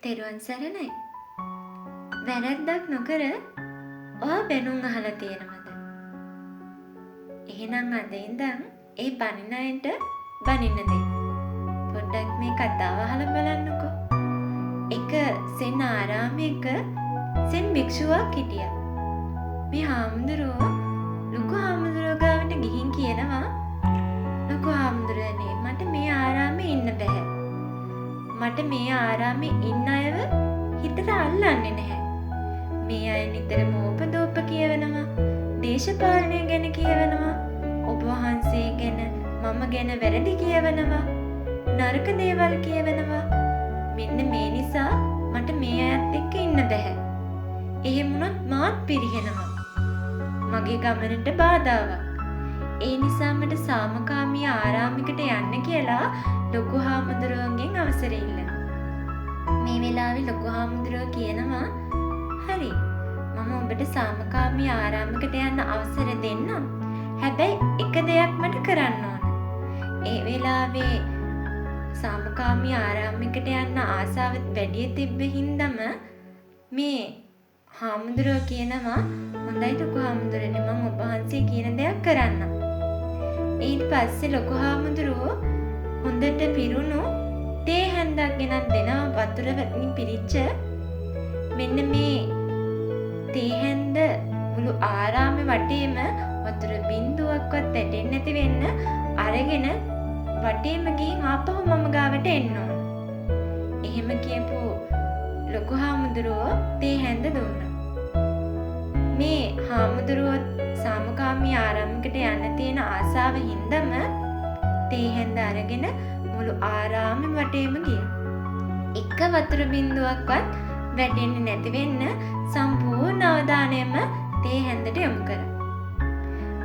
තෙරුවන් සරණයි. වැරැද්දක් නොකර ඔයා බැනුම් අහලා තියෙනවද? එහෙනම් අද ඉඳන් ඒ බනින අයට බනින්න දෙන්න. පොඩ්ඩක් මේ කතාව අහලා බලන්නකෝ. එක සෙන් ආරාමයක සෙන් භික්ෂුවක් හිටියා. මේ හාමුදුරුවෝ ලොකු හාමුදුරුවෝ ගාවට ගිහින් කියනවා, ලොකු හාමුදුරුවනේ මට මේ ආරාමේ ඉන්න බෑ. මට මේ ආරාමේ ඉන්න අයව හිතට අල්ලන්නේ නැහැ. මේ අය නිතරම ඕපදෝප කියවනවා, දේශපාලනය ගැන කියවනවා, ඔබ වහන්සේ ගැන මම ගැන වැරදි කියවනවා, නරක දේවල් කියවනවා. මෙන්න මේ නිසා මට මේ අයත් එක්ක ඉන්න බෑ. එහෙම වුණොත් මාත් පිරිහෙනවා. මගේ ගමනට බාධාවක්. ඒ නිසා මට සාමකාමී ආරාමයකට යන්න කියලා ලොකු හාමුදුරුවන්ගෙන් අවසර ඉල්ලනවා. මේ වෙලාවේ ලොකු හාමුදුරුවෝ කියනවා, හරි මම ඔබට සාමකාමී ආරාමයකට යන්න අවසර දෙන්නම්. හැබැයි එක දෙයක් මට කරන්න ඕන. ඒ වෙලාවේ සාමකාමී ආරාමයකට යන්න ආසාව වැඩි තිබ්බ හින්දම මේ හාමුදුරුවෝ කියනවා, හොඳයි ලොකු හාමුදුරනේ මම ඔබ වහන්සේ කියන දෙයක් කරන්නම්. ඊට පස්සේ ලොකු හාමුදුරුවෝ හොඳට පිරුණු තේ හැන්දක් ගෙනත් දෙනවා, වතුර වලින් පිරිච්ච. මෙන්න මේ තේ හැන්ද මුළු ආරාමේ වටේම වතුර බින්දුවක්වත් වැටෙන්නේ නැති වෙන්න අරගෙන වටේම ගිහින් ආපහු මම ගාවට එන්න ඕන. එහෙම කියපු ලොකු හාමුදුරුවෝ තේ හැන්ද දුන්නා. මේ හාමුදුරුවෝ සාමකාමී ආරාමයකට යන්න තියෙන ආසාව හින්දම තේ හැන්ද අරගෙන මුළු ආරාමෙම වටේම ගියා. එක වතුර බින්දුවක්වත් වැටෙන්නේ නැති වෙන්න සම්පූර්ණ අවධානයම තේ හැන්දට යොමු කරා.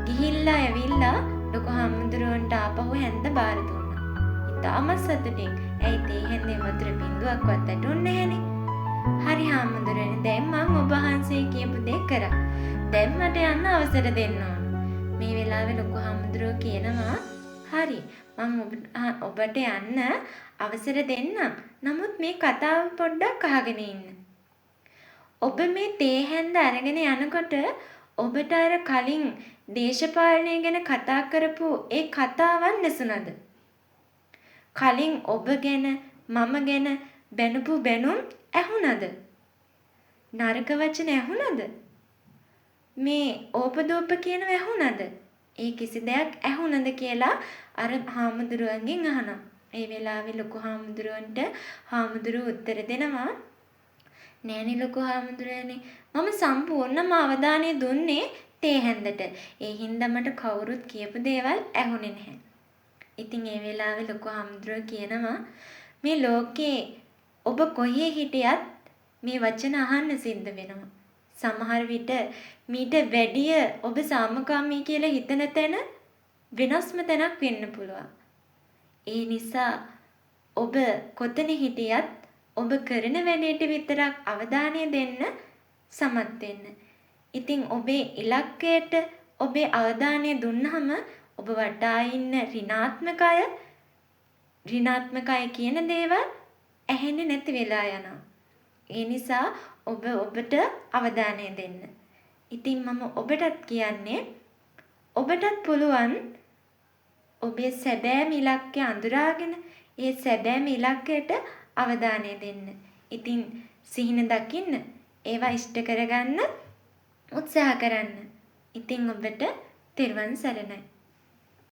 ගිහිල්ලා ඇවිල්ලා ලොකු හාමුදුරුවන්ට ආපහු හැන්ද බාර දුන්නා. ඉතාමත් සතුටින්. ඇයි තේ හැන්දේ වතුර බින්දුවක්වත් වැටුන්නේ නැහනේ. හරි හාමුදුරනේ, දැන් මම ඔබ වහන්සේ කියපු දේ කරා. දැන් මට යන්න අවසර දෙන්න ඕන. මේ වෙලාවේ ලොකු හාමුදුරුවෝ කියනවා, හරි මම ඔබට යන්න අවසර දෙන්නම්. නමුත් මේ කතාව පොඩ්ඩක් අහගෙන ඉන්න. ඔබ මේ තේ හැන්ද අරගෙන යනකොට ඔබට අර කලින් දේශපාලනය ගැන කතා කරපු ඒ කතාවන් නැසුණද? කලින් ඔබ ගැන මම ගැන බැනපු බැනුම් ඇහුණද? නරක වචන ඇහුණද? මේ ඕපදෝප කියනව ඇහුණද? ඒ කිසි දෙයක් ඇහුණද කියලා අර හාමුදුරුවන්ගෙන් අහනවා. ඒ වෙලාවේ ලොකු හාමුදුරුවන්ට හාමුදුරුවෝ උත්තර දෙනවා, නෑනේ ලොකු හාමුදුරුවනේ මම සම්පූර්ණම අවධානය දුන්නේ තේ හැන්දට. ඒ හින්දා මට කවුරුත් කියපු දේවල් ඇහුනේ නැහැ. ඉතින් ඒ වෙලාවේ ලොකු හාමුදුරුවෝ කියනවා, මේ ලෝකේ ඔබ කොහේ හිටියත් මේ වචන අහන්න සිද්ධ වෙනවා. සමහර විට මීට වැඩිය ඔබ සාමකාමී කියලා හිතන තැන වෙනස්ම තැනක් වෙන්න පුළුවන්. ඒ නිසා ඔබ කොතන හිටියත් ඔබ කරන වැඩේට විතරක් අවධානය දෙන්න සමත් වෙන්න. ඉතින් ඔබේ ඉලක්කයට ඔබේ අවධානය දුන්නහම ඔබ වටා ඉන්න ඍණාත්මකය කියන දේවල් ඇහෙන්නේ නැති වෙලා යනවා. ඒ නිසා ඔබ ඔබට අවධානය දෙන්න. ඉතින් මම ඔබටත් කියන්නේ, ඔබටත් පුළුවන් ඔබේ සැබෑම ඉලක්කය අඳුරාගෙන ඒ සැබෑම ඉලක්කයට අවධානය දෙන්න. ඉතින් සිහින දකින්න, ඒවා ඉෂ්ට කරගන්න උත්සාහ කරන්න. ඉතින් ඔබට තෙරුවන් සරණයි.